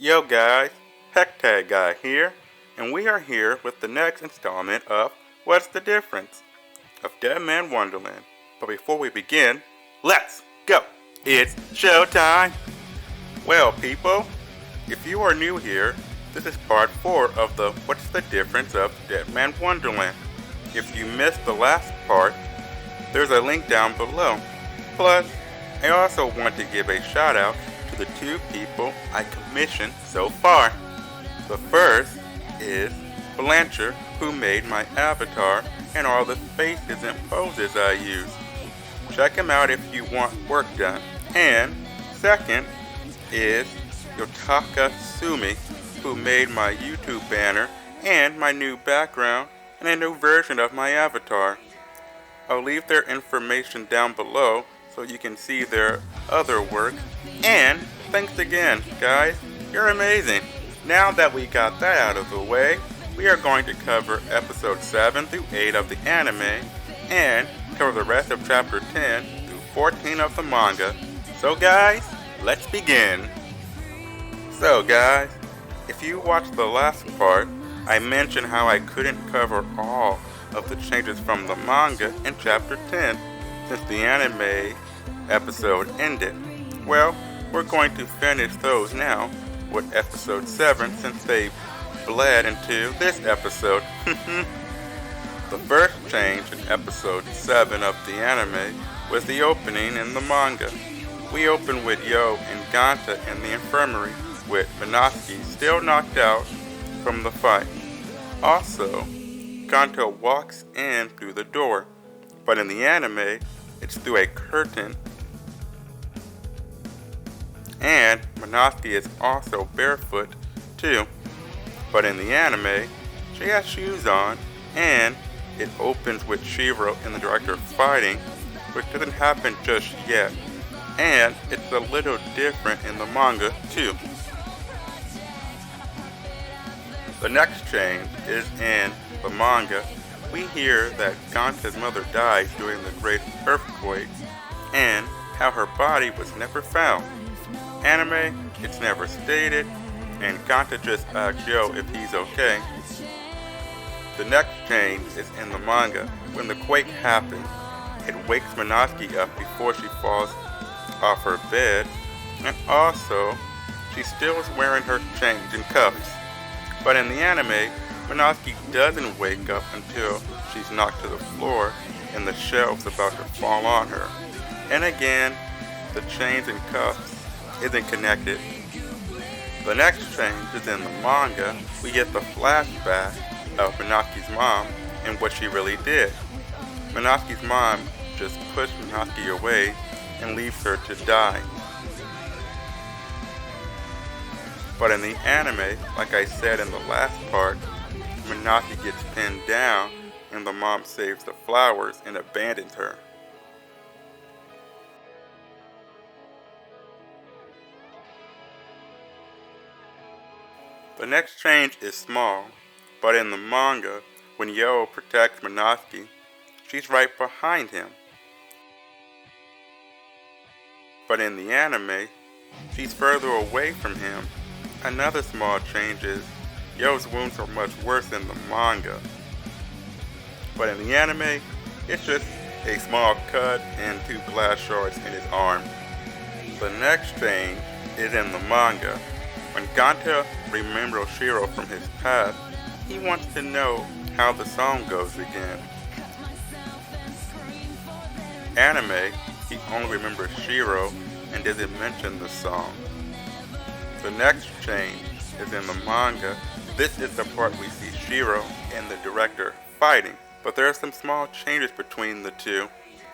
Yo guys, Hxntai Guy here, and we are here with the next installment of What's the Difference? Of Deadman Wonderland. But before we begin, let's go! It's showtime! Well people, if you are new here, this is part 4 of the What's the Difference of Deadman Wonderland. If you missed the last part, there's a link down below. Plus, I also want to give a shout out to the 2 people I commissioned so far. The first is Blancher, who made my avatar and all the faces and poses I use. Check him out if you want work done. And second is Yotaka Sumi, who made my YouTube banner and my new background and a new version of my avatar. I'll leave their information down below so you can see their other work. And thanks again, guys. You're amazing. Now that we got that out of the way, we are going to cover episodes 7 through 8 of the anime and cover the rest of chapter 10 through 14 of the manga. So guys, let's begin. So guys, if you watched the last part, I mentioned how I couldn't cover all of the changes from the manga in chapter 10 since the anime episode ended. Well, we're going to finish those now with episode 7 since they bled into this episode. The first change in episode 7 of the anime was the opening in the manga. We open with Yo and Ganta in the infirmary with Minoski still knocked out from the fight. Also, Ganta walks in through the door, but in the anime, it's through a curtain. And Minoski is also barefoot too, but in the anime, she has shoes on, and it opens with Shiro and the director fighting, which doesn't happen just yet, and it's a little different in the manga too. The next change is in the manga. We hear that Ganta's mother died during the Great Earthquake, and how her body was never found. Anime, it's never stated, and Ganta just asks Yo if he's okay. The next change is in the manga. When the quake happens, it wakes Minoski up before she falls off her bed, and also, she still is wearing her chains and cuffs. But in the anime, Minoski doesn't wake up until she's knocked to the floor and the shelf's about to fall on her. And again, the chains and cuffs isn't connected. The next change is in the manga. We get the flashback of Minoski's mom and what she really did. Minoski's mom just pushed Minoski away and leaves her to die. But in the anime, like I said in the last part, Minoski gets pinned down and the mom saves the flowers and abandons her. The next change is small, but in the manga, when Yo protects Minoski, she's right behind him. But in the anime, she's further away from him. Another small change is Yo's wounds are much worse in the manga. But in the anime, it's just a small cut and 2 glass shards in his arm. The next change is in the manga. When Ganta remembers Shiro from his past, he wants to know how the song goes again. Anime, he only remembers Shiro and doesn't mention the song. The next change is in the manga. This is the part we see Shiro and the director fighting, but there are some small changes between the two.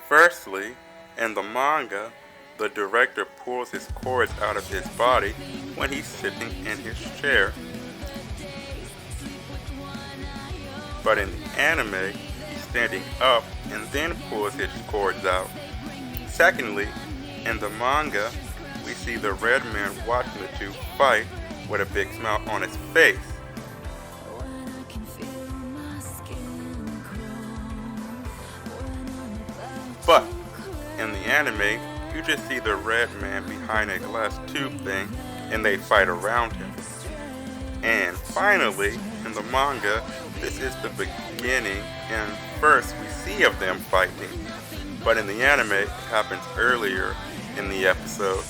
Firstly, in the manga, the director pulls his cords out of his body when he's sitting in his chair. But in the anime, he's standing up and then pulls his cords out. Secondly, in the manga, we see the red man watching the 2 fight with a big smile on his face. But in the anime, you just see the red man behind a glass tube thing and they fight around him. And finally, in the manga, this is the beginning, and first we see of them fighting. But in the anime, it happens earlier in the episode.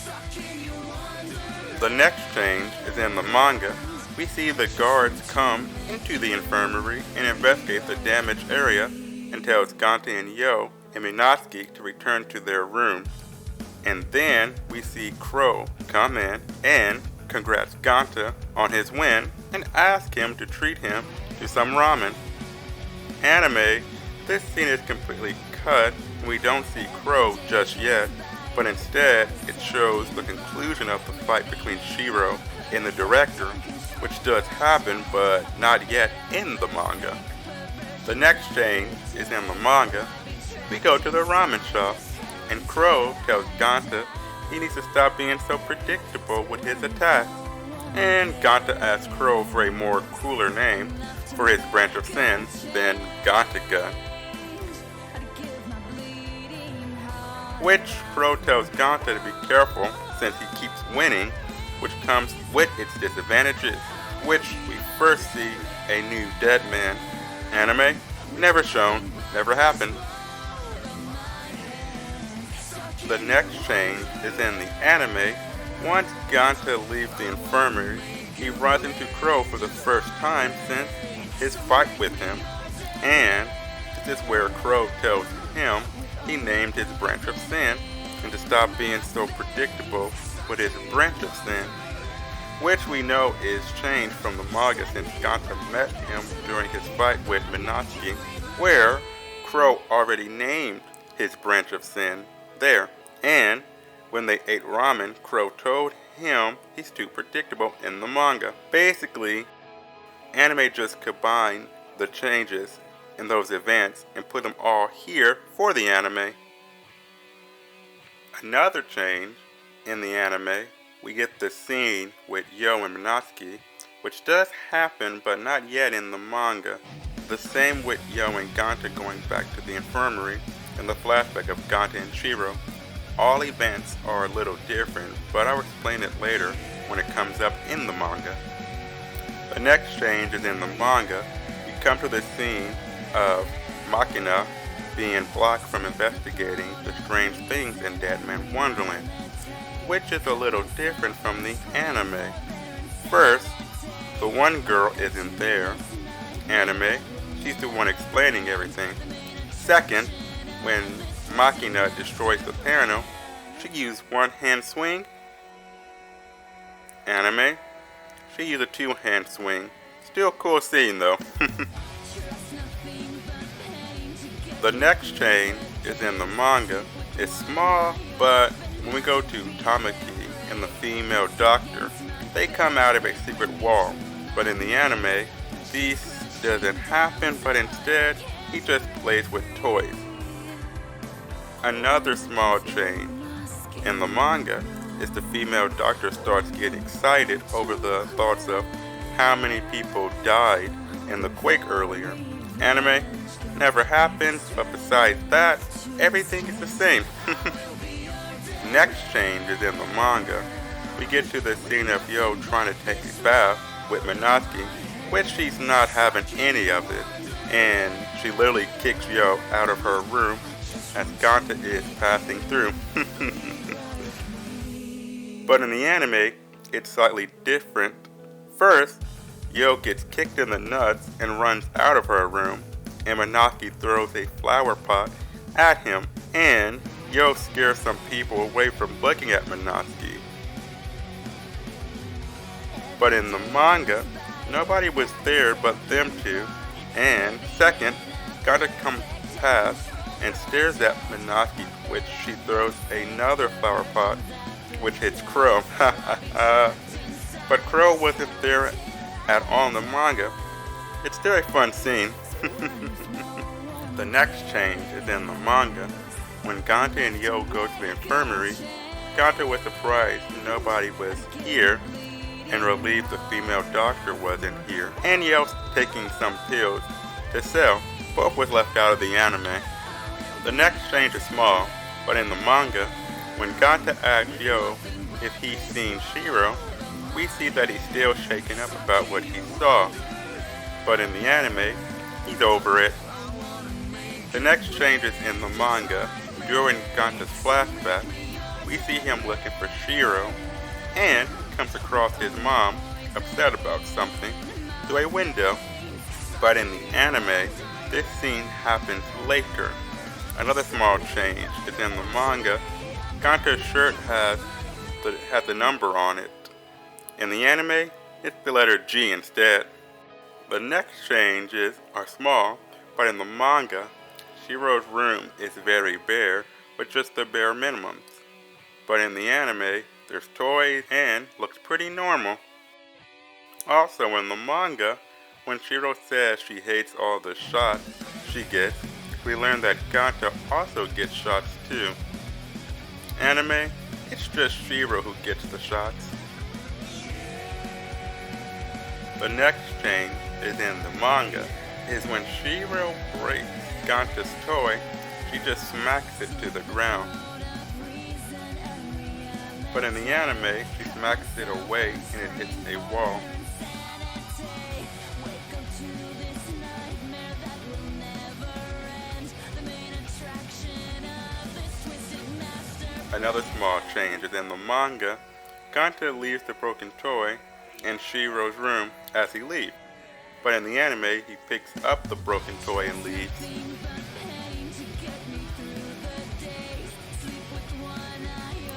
The next change is in the manga. We see the guards come into the infirmary and investigate the damaged area and tells Hxntai and Yo and Minatsuki to return to their room. And then we see Crow come in and congrats Hxntai on his win and ask him to treat him to some ramen. Anime, this scene is completely cut and we don't see Crow just yet, but instead it shows the conclusion of the fight between Shiro and the director, which does happen but not yet in the manga. The next change is in the manga. We go to the ramen shop and Crow tells Hxntai he needs to stop being so predictable with his attacks. And Hxntai asks Crow for a more cooler name for his branch of sin than Hxntai Guy, which Crow tells Hxntai to be careful since he keeps winning, which comes with its disadvantages, which we first see a new dead man. Anime, never shown, never happened. The next change is in the anime. Once Hxntai leaves the infirmary, he runs into Crow for the first time since his fight with him, and this is where Crow tells him he named his branch of sin and to stop being so predictable with his branch of sin, which we know is changed from the manga since Hxntai met him during his fight with Minatsuki, where Crow already named his branch of sin there. And when they ate ramen, Crow told him he's too predictable in the manga. Basically, anime just combined the changes in those events and put them all here for the anime. Another change in the anime, we get the scene with Yo and Minatsuki, which does happen but not yet in the manga. The same with Yo and Hxntai going back to the infirmary and the flashback of Hxntai and Shiro. All events are a little different, but I'll explain it later when it comes up in the manga. The next change is in the manga. We come to the scene of Machina being blocked from investigating the strange things in Deadman Wonderland, which is a little different from the anime. First, the one girl isn't there. Anime, she's the one explaining everything. Second, when Machina destroys the panel, she used one-hand swing. Anime, she used a two-hand swing. Still cool scene though. The next change is in the manga. It's small, but when we go to Tamaki and the female doctor, they come out of a secret wall. But in the anime, this doesn't happen, but instead, he just plays with toys. Another small change in the manga is the female doctor starts getting excited over the thoughts of how many people died in the quake earlier. Anime never happens, but besides that, everything is the same. Next change is in the manga. We get to the scene of Yo trying to take a bath with Minatsuki, which she's not having any of it, and she literally kicks Yo out of her room as Hxntai is passing through. But in the anime, it's slightly different. First, Yo gets kicked in the nuts and runs out of her room, and Minatsuki throws a flower pot at him, and Yo scares some people away from looking at Minatsuki. But in the manga, nobody was there but them two, and second, Hxntai comes past and stares at Minatsuki, which she throws another flower pot, which hits Crow. But Crow wasn't there at all in the manga. It's still a fun scene. The next change is in the manga. When Hxntai and Yo go to the infirmary, Hxntai was surprised nobody was here and relieved the female doctor wasn't here. And Yo's taking some pills to sell. Both was left out of the anime. The next change is small, but in the manga, when Hxntai asks Yo if he's seen Shiro, we see that he's still shaken up about what he saw. But in the anime, he's over it. The next changes in the manga. During Ganta's flashback, we see him looking for Shiro and comes across his mom upset about something through a window. But in the anime, this scene happens later. Another small change is in the manga. Ganta's shirt has the number on it. In the anime, it's the letter G instead. The next changes are small, but in the manga, Shiro's room is very bare, with just the bare minimums. But in the anime, there's toys and looks pretty normal. Also in the manga, when Shiro says she hates all the shots she gets, we learn that Ganta also gets shots too. Anime, it's just Shiro who gets the shots. The next change is in the manga, is when Shiro breaks Ganta's toy, she just smacks it to the ground. But in the anime, she smacks it away and it hits a wall. Another small change is in the manga. Ganta leaves the broken toy in Shiro's room as he leaves. But in the anime, he picks up the broken toy and leaves.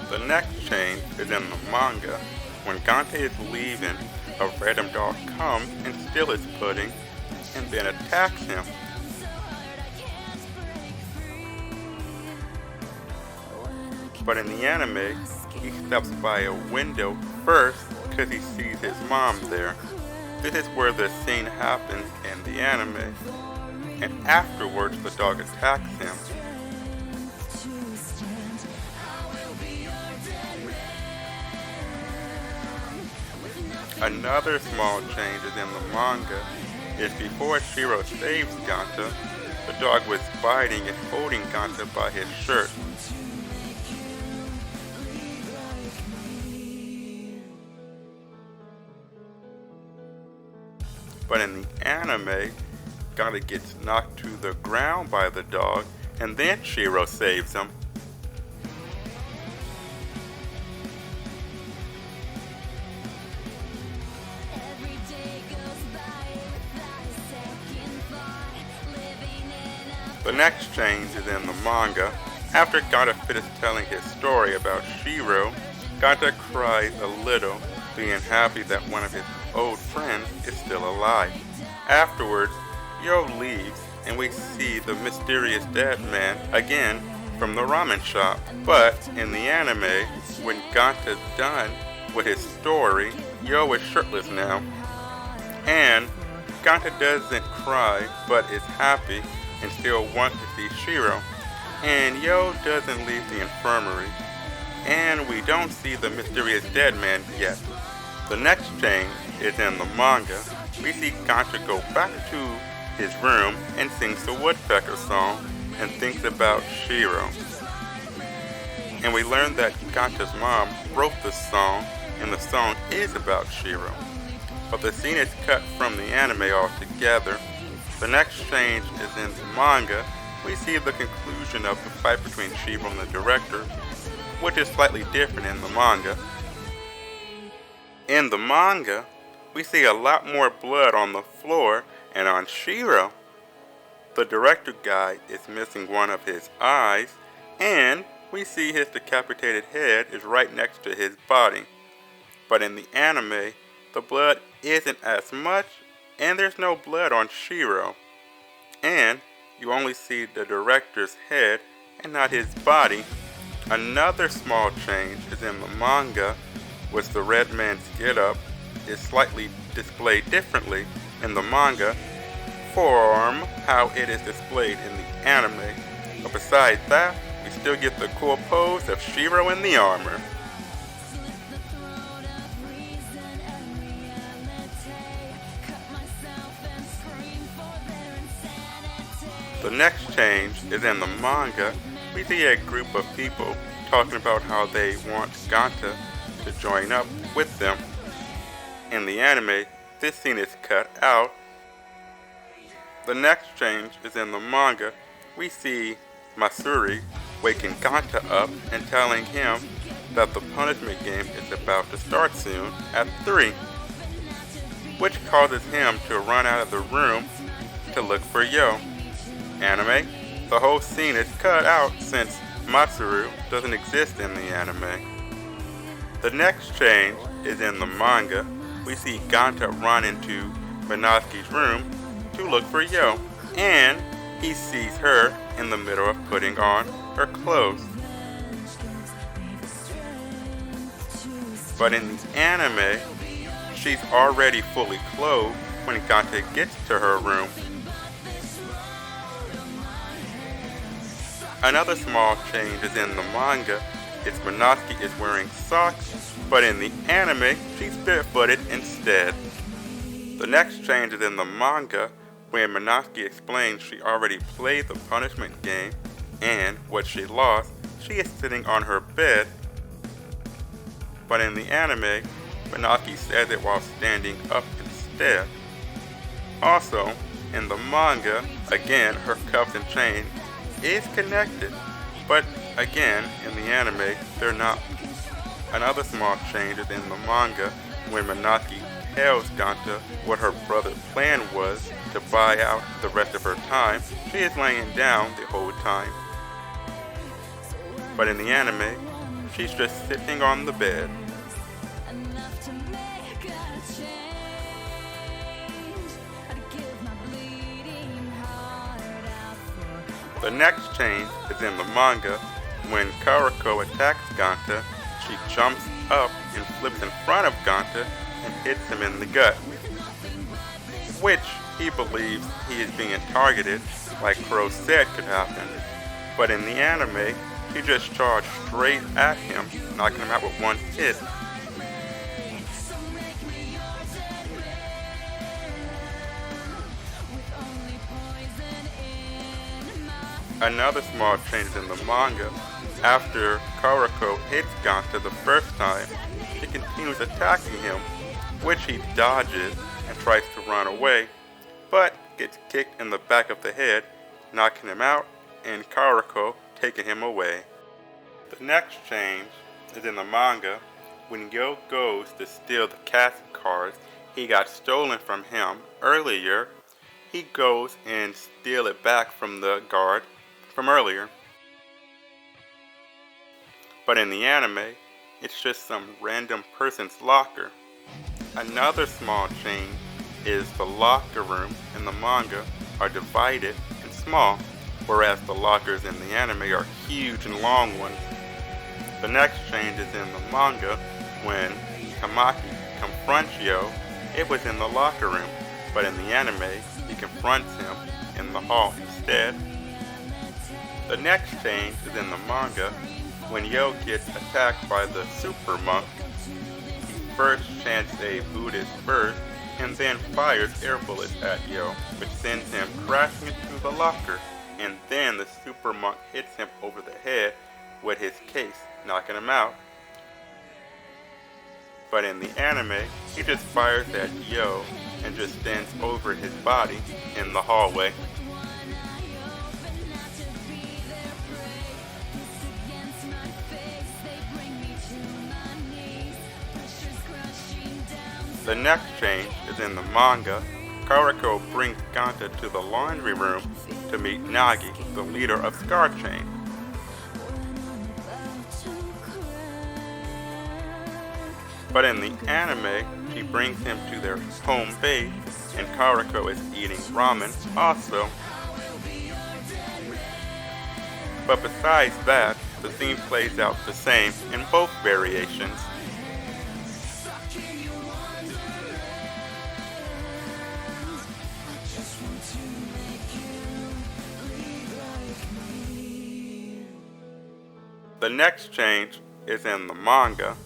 The next change is in the manga. When Ganta is leaving, a random dog comes and steals his pudding and then attacks him. But in the anime, he steps by a window first because he sees his mom there. This is where the scene happens in the anime, and afterwards the dog attacks him. Another small change is in the manga is before Shiro saves Ganta, the dog was biting and holding Ganta by his shirt. But in the anime, Ganta gets knocked to the ground by the dog, and then Shiro saves him. The next change is in the manga. After Ganta finishes telling his story about Shiro, Ganta cries a little, being happy that one of his old friends is still alive. Afterwards, Yo leaves and we see the mysterious dead man again from the ramen shop. But in the anime, when Ganta's done with his story, Yo is shirtless now. And Ganta doesn't cry but is happy and still wants to see Shiro. And Yo doesn't leave the infirmary. And we don't see the mysterious dead man yet. The next change is in the manga. We see Ganta go back to his room and sings the woodpecker song and thinks about Shiro. And we learn that Ganta's mom wrote the song and the song is about Shiro. But the scene is cut from the anime altogether. The next change is in the manga. We see the conclusion of the fight between Shiro and the director, which is slightly different in the manga. In the manga, we see a lot more blood on the floor and on Shiro. The director guy is missing one of his eyes, and we see his decapitated head is right next to his body. But in the anime, the blood isn't as much, and there's no blood on Shiro. And you only see the director's head and not his body. Another small change is in the manga, which the red man's getup is slightly displayed differently in the manga from how it is displayed in the anime. But besides that, we still get the cool pose of Shiro in the armor. The next change is in the manga. We see a group of people talking about how they want Ganta to join up with them. In the anime, this scene is cut out. The next change is in the manga. We see Masuri waking Ganta up and telling him that the punishment game is about to start soon at 3, which causes him to run out of the room to look for Yo. Anime, the whole scene is cut out since Matsuru doesn't exist in the anime. The next change is in the manga. We see Ganta run into Minatsuki's room to look for Yo, and he sees her in the middle of putting on her clothes. But in the anime, she's already fully clothed when Ganta gets to her room. Another small change is in the manga. It's Minatsuki is wearing socks, but in the anime, she's barefooted instead. The next change is in the manga, when Minatsuki explains she already played the punishment game, and what she lost, she is sitting on her bed. But in the anime, Minatsuki says it while standing up instead. Also, in the manga, again, her cuffs and chain is connected, but again, in the anime, they're not. Another small change is in the manga when Minatsuki tells Ganta what her brother's plan was to buy out the rest of her time. She is laying down the whole time. But in the anime, she's just sitting on the bed. The next change is in the manga. When Karako attacks Ganta, she jumps up and flips in front of Ganta and hits him in the gut, which he believes he is being targeted, like Crow said could happen. But in the anime, she just charged straight at him, knocking him out with one hit. Another small change in the manga. After Karako hits Ganta the first time, she continues attacking him, which he dodges and tries to run away, but gets kicked in the back of the head, knocking him out, and Karako taking him away. The next change is in the manga. When Yo goes to steal the casket cards he got stolen from him earlier, he goes and steals it back from the guard from earlier. But in the anime, it's just some random person's locker. Another small change is the locker rooms in the manga are divided and small, whereas the lockers in the anime are huge and long ones. The next change is in the manga. When Tamaki confronts Yo, it was in the locker room, but in the anime, he confronts him in the hall instead. The next change is in the manga. When Yo gets attacked by the super monk, he first chants a Buddhist verse and then fires air bullets at Yo, which sends him crashing into the locker, and then the super monk hits him over the head with his case, knocking him out. But in the anime, he just fires at Yo and just stands over his body in the hallway. The next change is in the manga. Karako brings Ganta to the laundry room to meet Nagi, the leader of Scar Chain. But in the anime, she brings him to their home base, and Karako is eating ramen also. But besides that, the scene plays out the same in both variations. The next change is in the manga.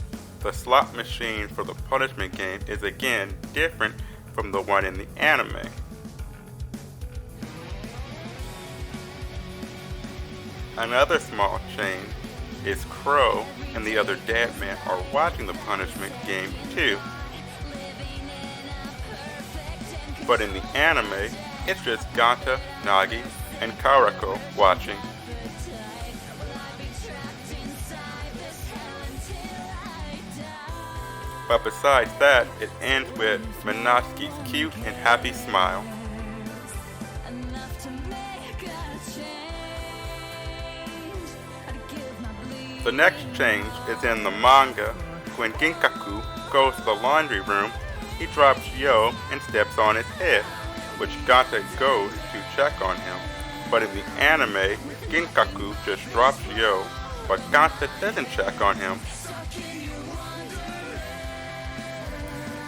The slot machine for the punishment game is again different from the one in the anime. Another small change is Crow and the other Deadman are watching the punishment game too. But in the anime, it's just Ganta, Nagi, and Karako watching. But besides that, it ends with Minatsuki's cute and happy smile. The next change is in the manga. When Ginkaku goes to the laundry room, he drops Yo and steps on his head, which Ganta goes to check on him. But in the anime, Ginkaku just drops Yo, but Ganta doesn't check on him.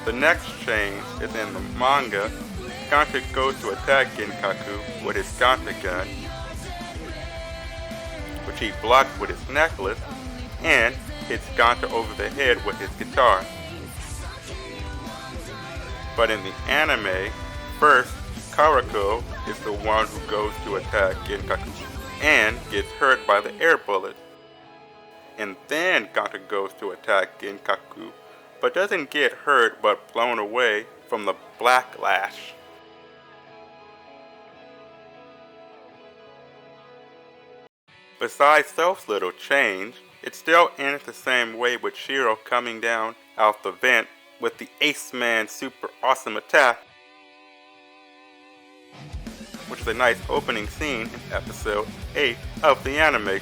The next change is in the manga. Ganta goes to attack Ginkaku with his Ganta gun, which he blocks with his necklace, and hits Ganta over the head with his guitar. But in the anime, first, Karako is the one who goes to attack Ginkaku and gets hurt by the air bullet. And then Ganta goes to attack Ginkaku, but doesn't get hurt but blown away from the black lash. Besides those little change, it still ends the same way with Shiro coming down out the vent with the Ace Man super awesome attack, which is a nice opening scene in episode 8 of the anime.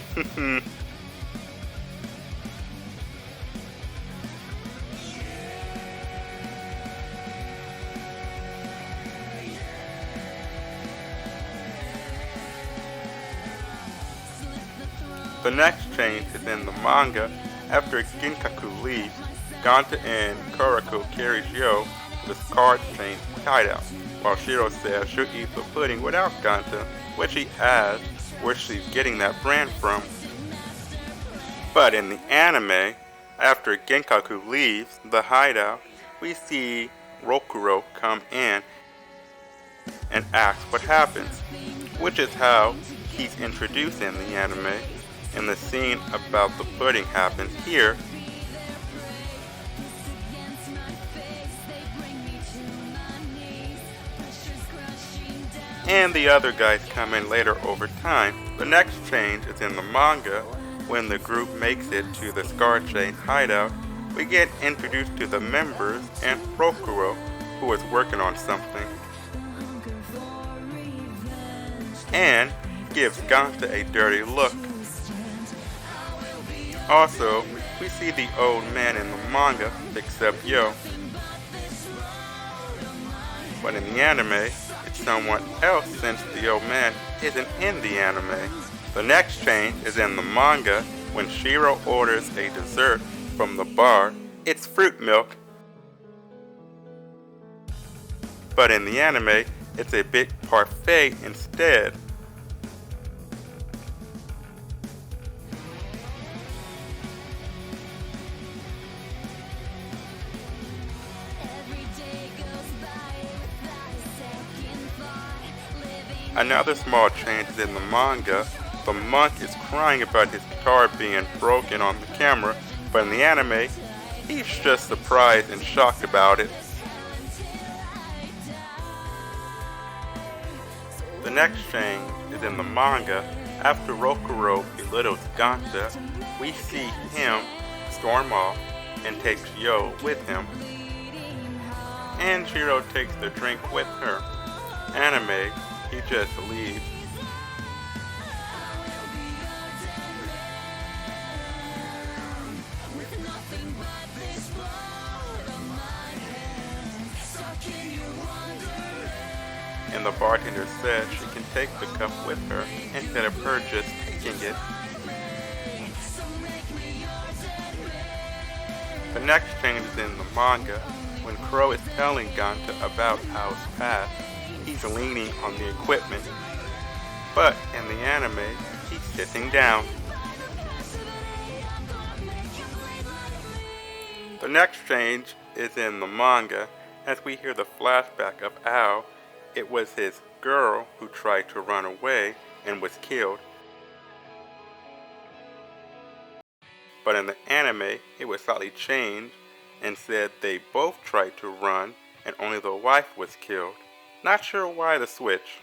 The next change is in the manga. After Ginkaku leaves, Ganta and Karako carries Yo to the card chain hideout, while Shiro says she'll eat the pudding without Ganta, which he asks where she's getting that brand from. But in the anime, after Ginkaku leaves the hideout, we see Rokuro come in and ask what happens, which is how he's introduced in the anime. And the scene about the pudding happens here. And the other guys come in later over time. The next change is in the manga. When the group makes it to the Scar Chain hideout, we get introduced to the members and Rokuro, who is working on something, and gives Ganta a dirty look. Also, we see the old man in the manga, except Yo. But in the anime, it's someone else since the old man isn't in the anime. The next change is in the manga. When Shiro orders a dessert from the bar, it's fruit milk. But in the anime, it's a big parfait instead. Another small change is in the manga. The monk is crying about his guitar being broken on the camera, but in the anime, he's just surprised and shocked about it. The next change is in the manga. After Rokuro belittles Ganta, we see him storm off and takes Yo with him. And Shiro takes the drink with her. Anime, he just leaves. And the bartender says she can take the cup with her instead of her just taking it. The next change is in the manga. When Crow is telling Ganta about Ao's past, he's leaning on the equipment. But in the anime, he's sitting down. The next change is in the manga. As we hear the flashback of Ao, it was his girl who tried to run away and was killed. But in the anime, it was slightly changed and said they both tried to run and only the wife was killed. Not sure why the switch.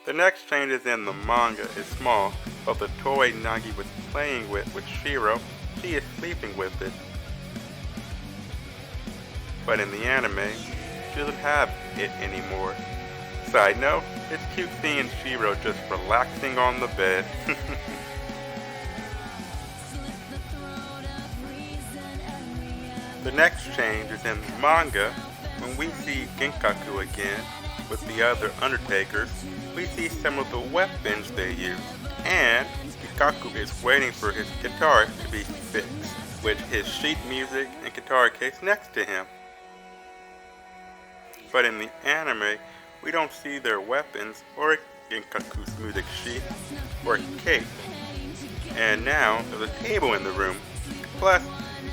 The next change is in the manga is small, but the toy Nagi was playing with Shiro, she is sleeping with it. But in the anime, she doesn't have it anymore. Side note, it's cute seeing Shiro just relaxing on the bed. The next change is in the manga. When we see Genkaku again with the other Undertakers, we see some of the weapons they use, and Genkaku is waiting for his guitar to be fixed, with his sheet music and guitar case next to him. But in the anime, we don't see their weapons or Genkaku's music sheet or cape. And now there's a table in the room. Plus,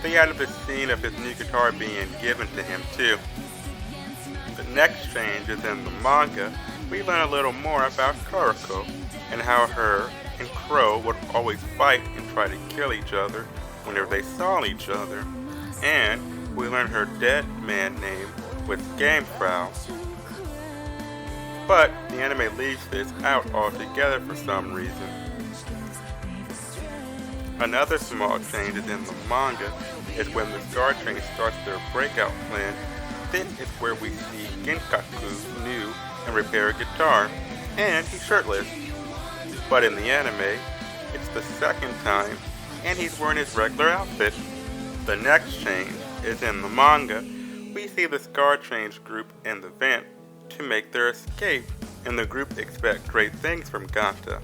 they added the scene of his new guitar being given to him too. The next change is in the manga. We learn a little more about Karako and how her and Crow would always fight and try to kill each other whenever they saw each other. And we learn her dead man name was Gamefrau. But the anime leaves this out altogether for some reason. Another small change is in the manga is when the Star Train starts their breakout plan. This is where we see Genkaku's new and repaired guitar, and he's shirtless. But in the anime, it's the second time, and he's wearing his regular outfit. The next change is in the manga. We see the Star Train's group in the vent to make their escape, and the group expect great things from Ganta.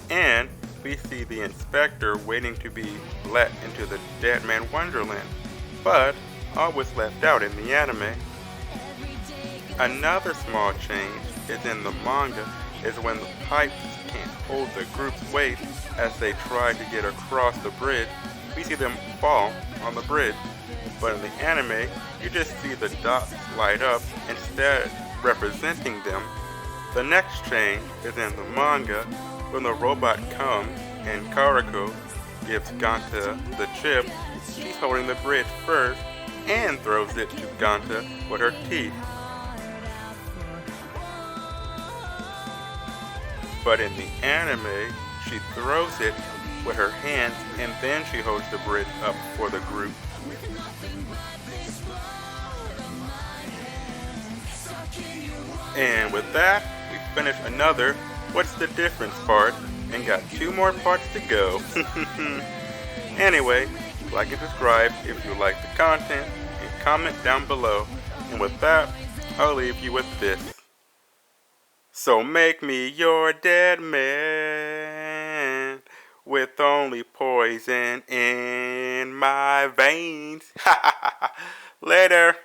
And we see the inspector waiting to be let into the Deadman Wonderland, but all was left out in the anime. Another small change is in the manga is when the pipes can't hold the group's weight as they try to get across the bridge. We see them fall on the bridge, but in the anime, you just see the dots light up instead representing them. The next change is in the manga when the robot comes and Karako gives Ganta the chip. She's holding the bridge first and throws it to Ganta with her teeth. But in the anime, she throws it with her hands and then she holds the bridge up for the group. And with that, we finished another What's the Difference part and got 2 more parts to go. Anyway, like and subscribe if you like the content and comment down below. And with that, I'll leave you with this. So make me your dead man with only poison in my veins. Later.